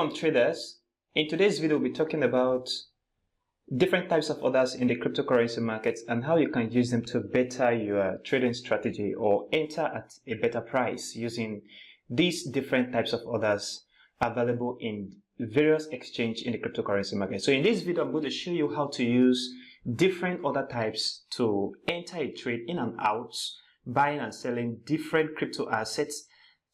Welcome traders. In today's video, we'll be talking about different types of orders in the cryptocurrency markets and how you can use them to better your trading strategy or enter at a better price using these different types of orders available in various exchanges in the cryptocurrency market. So in this video, I'm going to show you how to use different order types to enter a trade in and out, buying and selling different crypto assets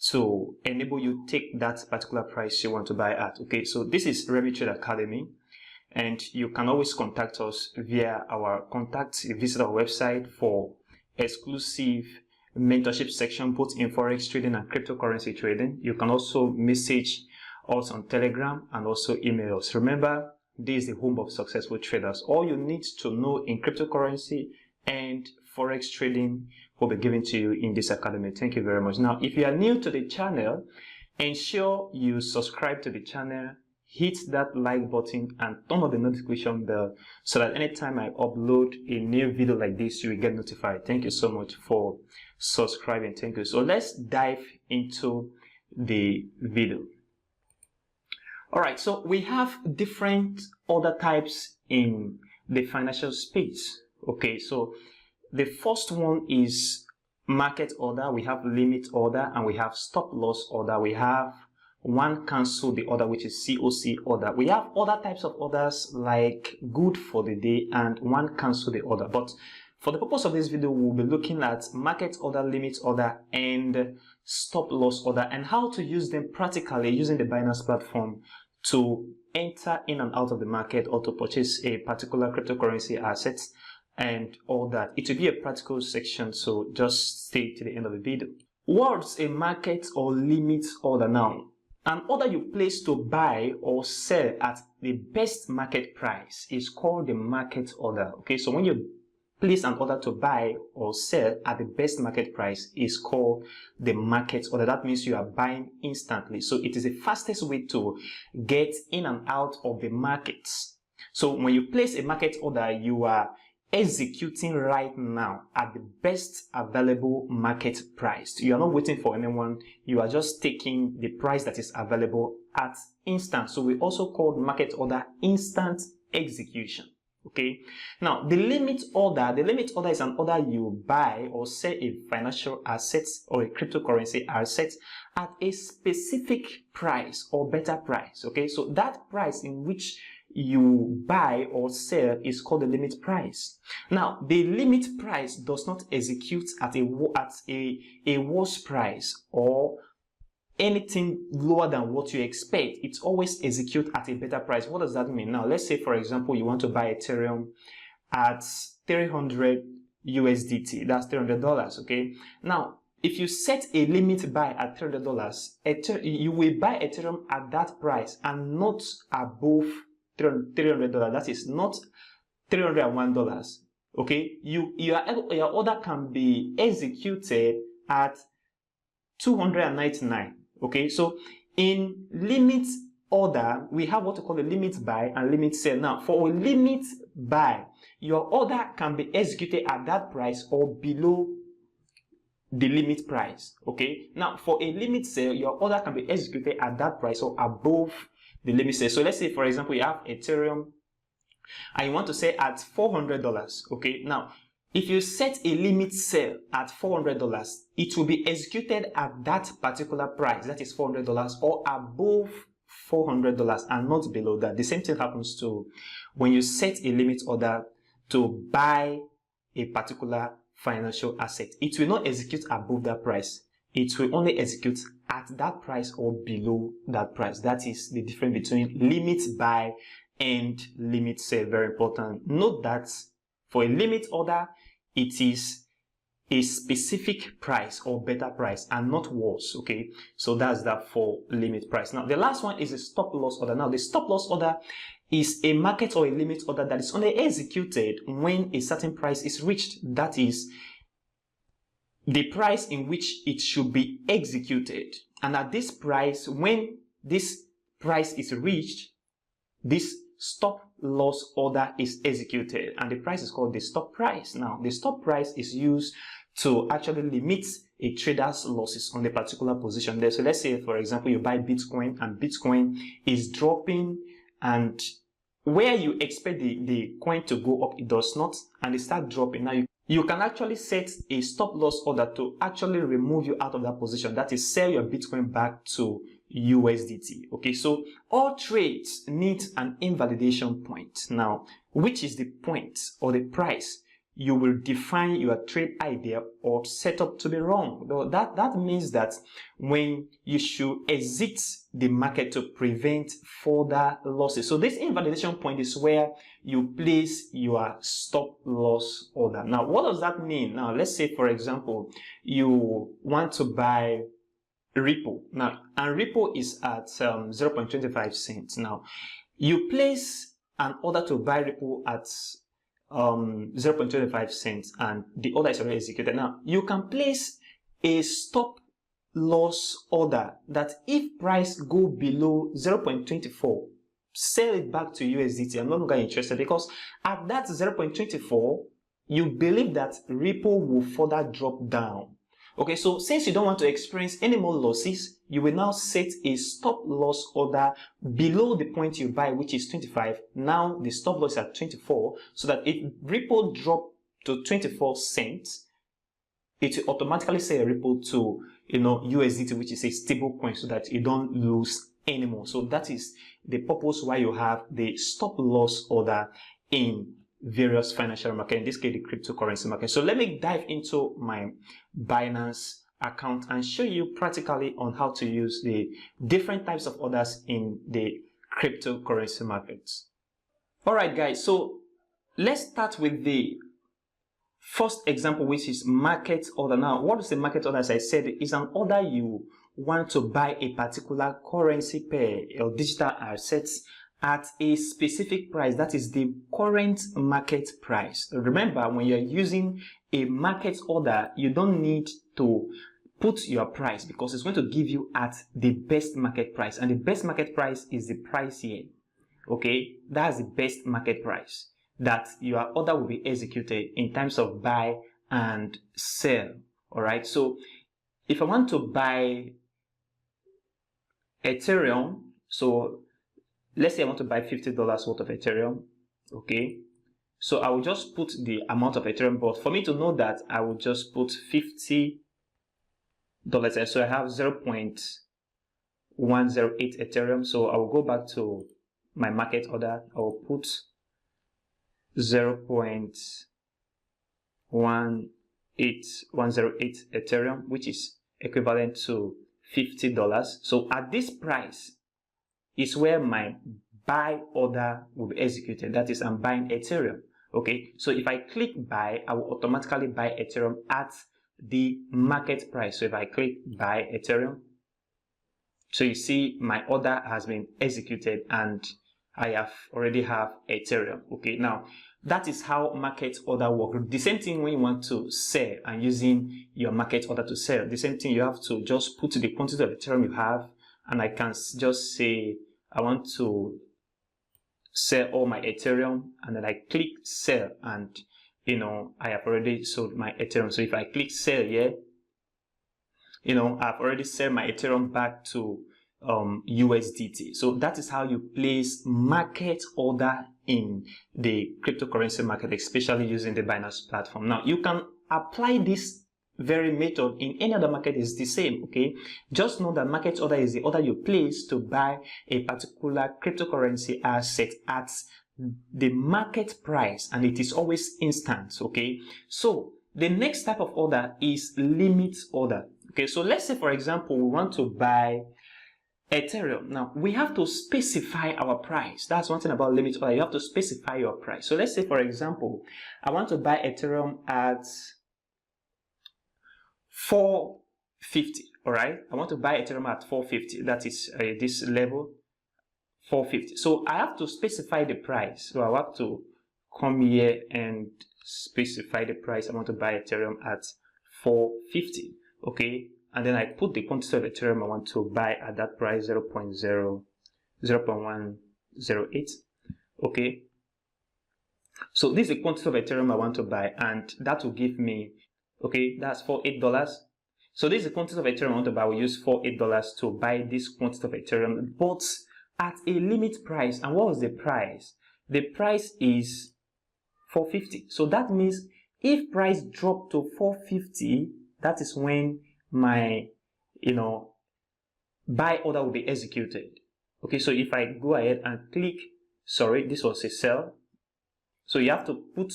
to enable you take that particular price you want to buy at. Okay, so this is Remit Trade Academy, and you can always contact us via our contact. Visit our website for exclusive mentorship section both in forex trading and cryptocurrency trading. You can also message us on Telegram and also email us. Remember, this is the home of successful traders. All you need to know in cryptocurrency and forex trading will be given to you in this academy. Thank you very much. Now, if you are new to the channel, ensure you subscribe to the channel, hit that like button and turn on the notification bell so that anytime I upload a new video like this, you will get notified. Thank you so much for subscribing. Thank you. So let's dive into the video. All right, so we have different order types in the financial space. Okay, so the first one is market order. We have limit order and we have stop loss order. We have one cancel the order, which is COC order. We have other types of orders like good for the day and one cancel the order. But for the purpose of this video, we'll be looking at market order, limit order, and stop loss order and how to use them practically using the Binance platform to enter in and out of the market or to purchase a particular cryptocurrency asset and all that. It will be a practical section, so just stay to the end of the video. What's a market or limit order now? An order you place to buy or sell at the best market price is called the market order. Okay, so when you place an order to buy or sell at the best market price is called the market order. That means you are buying instantly. So it is the fastest way to get in and out of the markets. So when you place a market order, you are executing right now at the best available market price. You are not waiting for anyone. You are just taking the price that is available at instant. So we also call market order instant execution. Okay, now the limit order is an order you buy or sell a financial asset or a cryptocurrency asset at a specific price or better price. Okay, so that price in which you buy or sell is called the limit price. Now, the limit price does not execute at a worse price or anything lower than what you expect. It always executes at a better price. What does that mean? Now, let's say, for example, you want to buy Ethereum at 300 USDT. That's $300. Okay. Now, if you set a limit buy at $300, you will buy Ethereum at that price and not above $300. That is not $301. Okay, your order can be executed at $299. Okay, so in limit order, we have what we call a limit buy and limit sell. Now, for a limit buy, your order can be executed at that price or below the limit price. Okay, now for a limit sell, your order can be executed at that price or above the limit sell. So let's say, for example, you have Ethereum and you want to sell at $400. Okay, now if you set a limit sell at $400, it will be executed at that particular price, that is $400 or above $400 and not below that. The same thing happens to when you set a limit order to buy a particular financial asset. It will not execute above that price. It will only execute at that price or below that price. That is the difference between limit buy and limit sell. Very important. Note that for a limit order, it is a specific price or better price and not worse. Okay, so that's that for limit price. Now, the last one is a stop loss order. Now, the stop loss order is a market or a limit order that is only executed when a certain price is reached. That is the price in which it should be executed. And at this price, when this price is reached, this stop loss order is executed and the price is called the stop price. Now, the stop price is used to actually limit a trader's losses on a particular position there. So let's say, for example, you buy Bitcoin and Bitcoin is dropping, and where you expect the coin to go up, it does not, and it starts dropping. Now you can actually set a stop loss order to actually remove you out of that position. That is, sell your Bitcoin back to USDT. Okay, so all trades need an invalidation point. Now, which is the point or the price you will define your trade idea or setup to be wrong. That means that when you should exit the market to prevent further losses. So this invalidation point is where you place your stop loss order. Now, what does that mean? Now, let's say, for example, you want to buy Ripple. Now, and Ripple is at 0.25 cents. Now, you place an order to buy Ripple at 0.25 cents, and the order is already executed. Now, you can place a stop loss order that if price go below 0.24, sell it back to USDT. I'm no longer interested, because at that 0.24, you believe that Ripple will further drop down. Okay, so since you don't want to experience any more losses, you will now set a stop loss order below the point you buy, which is 25. Now the stop loss is at 24, so that if Ripple drop to 24 cents, it will automatically sell Ripple to USDT, which is a stable coin, so that you don't lose anymore. So that is the purpose why you have the stop loss order in various financial market, in this case the cryptocurrency market. So let me dive into my Binance account and show you practically on how to use the different types of orders in the cryptocurrency markets. Alright guys, so let's start with the first example, which is market order. Now, what is the market order? As I said, it's an order you want to buy a particular currency pair or digital assets at a specific price. That is the current market price. Remember, when you're using a market order, you don't need to put your price, because it's going to give you at the best market price, and the best market price is the price here. Okay, that's the best market price that your order will be executed in terms of buy and sell. All right, so if I want to buy Ethereum, so let's say I want to buy $50 worth of Ethereum. Okay, so I will just put the amount of Ethereum, but for me to know that, I will just put $50. So I have 0.108 Ethereum. So I will go back to my market order. I will put 0.18108 Ethereum, which is equivalent to $50. So at this price is where my buy order will be executed. That is, I'm buying Ethereum. Okay, so if I click buy, I will automatically buy Ethereum at the market price. So if I click buy Ethereum, so you see my order has been executed and I already have Ethereum. Okay, now that is how market order works. The same thing when you want to sell and using your market order to sell. The same thing, you have to just put the quantity of Ethereum you have, and I can just say I want to sell all my Ethereum, and then I click sell, and I have already sold my Ethereum. So if I click sell here, I've already sold my Ethereum back to USDT. So that is how you place market order in the cryptocurrency market, especially using the Binance platform. Now, you can apply this very method in any other market. Is the same. Okay, just know that market order is the order you place to buy a particular cryptocurrency asset at the market price, and it is always instant. Okay, so the next type of order is limit order. Okay, so let's say, for example, we want to buy Ethereum. Now, we have to specify our price. That's one thing about limit order. You have to specify your price. So let's say, for example, I want to buy Ethereum at 450. All right, I want to buy Ethereum at 450. That is this level, 450. So I have to specify the price. So I have to come here and specify the price. I want to buy Ethereum at 450. Okay, and then I put the quantity of Ethereum I want to buy at that price, 0.108. Okay, so this is the quantity of Ethereum I want to buy, and that will give me Okay, that's for $8. So this is the quantity of Ethereum I want to buy. We use for $8 to buy this quantity of Ethereum, but at a limit price. And what was the price? The price is $4.50. So that means if price drop to $4.50, that is when my buy order will be executed. Okay, so if I go ahead and click, sorry, this was a sell. So you have to put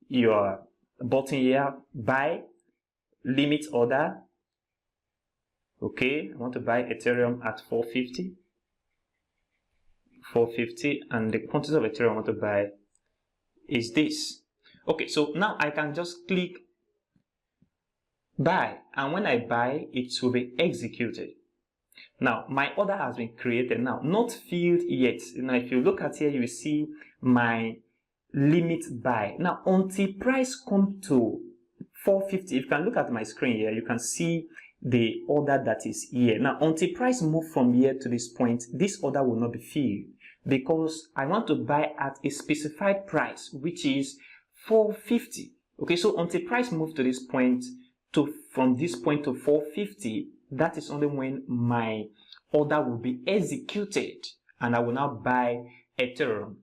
your button here, buy, limit order. Okay, I want to buy Ethereum at $4.50. $4.50, and the quantity of Ethereum I want to buy is this. Okay, so now I can just click buy, and when I buy, it will be executed. Now my order has been created, now not filled yet. Now if you look at here, you will see my limit buy. Now until price come to $4.50, if you can look at my screen here, you can see the order that is here. Now until price move from here to this point, this order will not be filled, because I want to buy at a specified price, which is $4.50. Okay, so until price move to this point, from this point to $4.50, that is only when my order will be executed and I will now buy Ethereum.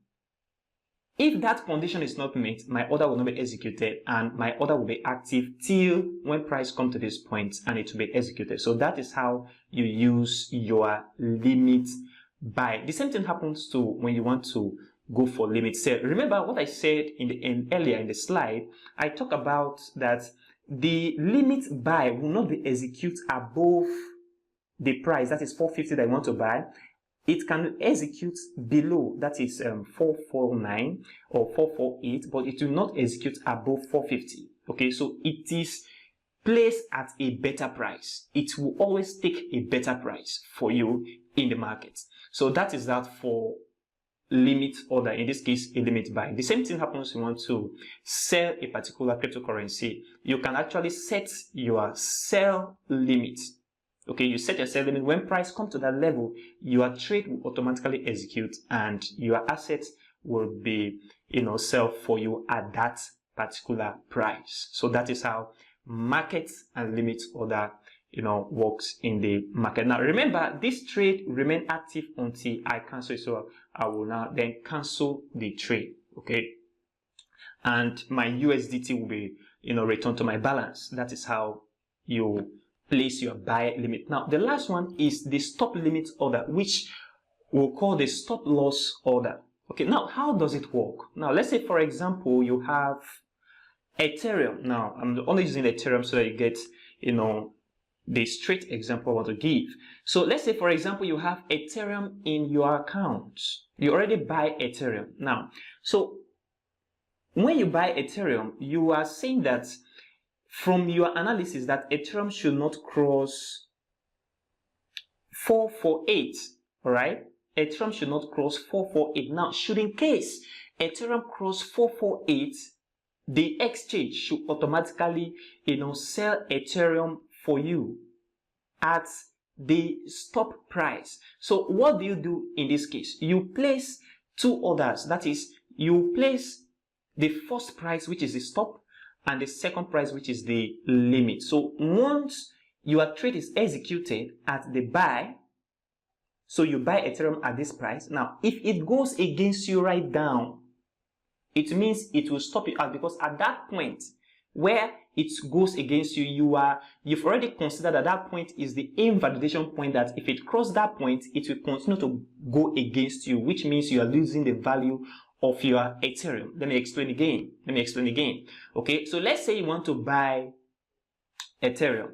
If that condition is not met, my order will not be executed, and my order will be active till when price comes to this point and it will be executed. So that is how you use your limit buy. The same thing happens to when you want to go for limit sell. Remember what I said earlier in the slide. I talk about that the limit buy will not be executed above the price, that is $4.50 that I want to buy. It can execute below, that is $4.49 or $4.48, but it will not execute above $4.50. Okay, so it is placed at a better price. It will always take a better price for you in the market. So that is that for limit order, in this case a limit buy. The same thing happens when you want to sell a particular cryptocurrency. You can actually set your sell limit. Okay, you set your sell limit. When price comes to that level, your trade will automatically execute and your assets will be sell for you at that particular price. So that is how market and limit order works in the market. Now remember, this trade remain active until I cancel it. So I will now then cancel the trade. Okay, and my USDT will be returned to my balance. That is how you place your buy limit. Now the last one is the stop limit order, which we'll call the stop loss order. Okay, now how does it work? Now let's say for example you have Ethereum. Now I'm only using Ethereum so that you get the straight example I want to give. So let's say for example you have Ethereum in your account. You already buy Ethereum. Now so when you buy Ethereum, you are saying that from your analysis that Ethereum should not cross 448. All right, Ethereum should not cross 448. Now should in case Ethereum cross 448, the exchange should automatically sell Ethereum for you at the stop price. So what do you do in this case? You place two orders. That is, you place the first price, which is the stop, and the second price, which is the limit. So once your trade is executed at the buy, so you buy Ethereum at this price. Now if it goes against you right down, it means it will stop you out, because at that point where it goes against you, you've already considered that that point is the invalidation point, that if it crosses that point, it will continue to go against you, which means you are losing the value of your Ethereum. Let me explain again. Okay, so let's say you want to buy Ethereum.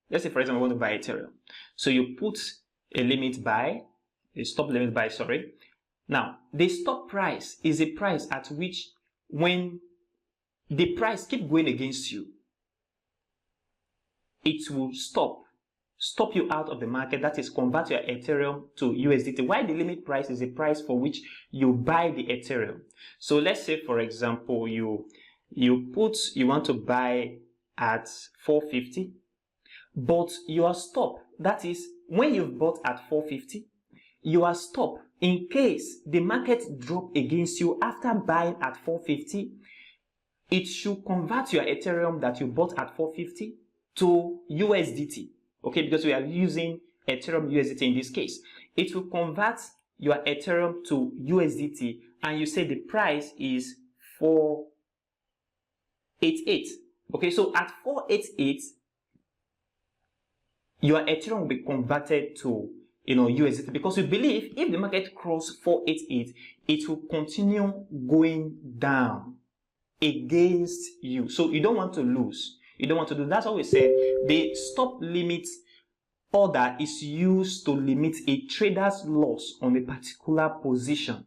Let's say for example you want to buy Ethereum. So you put a limit buy, a stop limit buy, sorry. Now the stop price is a price at which when the price keep going against you, it will stop you out of the market. That is, convert your Ethereum to USDT. While the limit price is a price for which you buy the Ethereum. So let's say for example you want to buy at 450, but your stop, that is when you've bought at 450, your stop in case the market drop against you after buying at 450, it should convert your Ethereum that you bought at 450 to USDT. Okay, because we are using Ethereum USDT in this case. It will convert your Ethereum to USDT, and you say the price is 488. Okay, so at 488, your Ethereum will be converted to USDT, because we believe if the market crosses 488, it will continue going down against you. So you don't want to lose. You don't want to do. That's what we said. The stop limit order is used to limit a trader's loss on a particular position.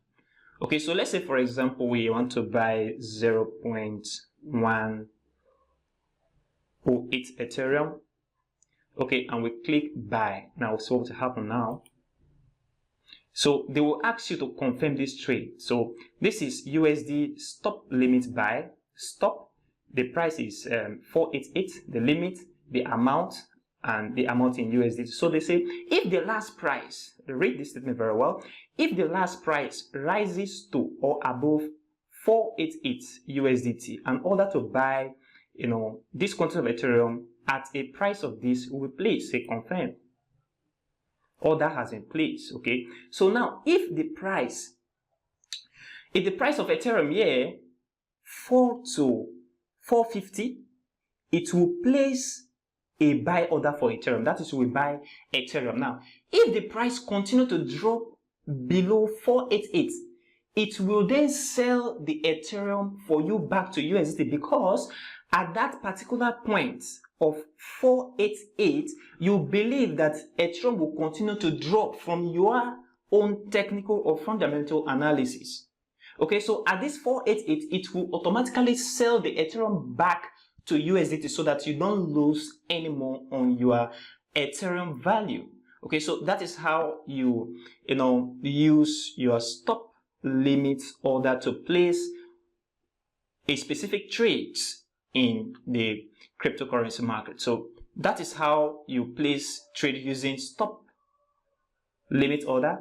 Okay, so let's say for example we want to buy 0.108 Ethereum. Okay, and we click buy. Now so what will happen now? So they will ask you to confirm this trade. So this is USD stop limit buy. Stop. The price is 488. The limit, the amount, and the amount in USD. So they say if the last price, read this statement very well, if the last price rises to or above 488 USDT, in order to buy this quantity of Ethereum at a price of this, we will please say confirm. Order has been placed. Okay, so now if the price of Ethereum here fall to 450, it will place a buy order for Ethereum. That is, we buy Ethereum. Now, if the price continue to drop below 488, it will then sell the Ethereum for you back to USDT, because at that particular point of 488, you believe that Ethereum will continue to drop from your own technical or fundamental analysis. Okay, so at this 488, it will automatically sell the Ethereum back to USDT so that you don't lose any more on your Ethereum value. Okay, so that is how you use your stop limit order to place a specific trade in the cryptocurrency market. So that is how you place trade using stop limit order,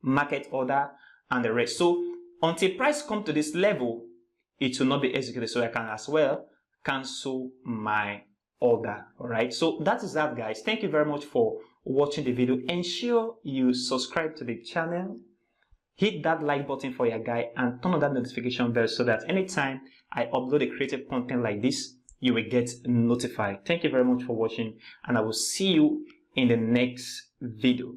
market order, and the rest. So until price come to this level, it will not be executed. So I can as well cancel my order. All right, so that is that, guys. Thank you very much for watching the video. Ensure you subscribe to the channel, hit that like button for your guy, and turn on that notification bell so that anytime I upload a creative content like this, you will get notified. Thank you very much for watching, and I will see you in the next video.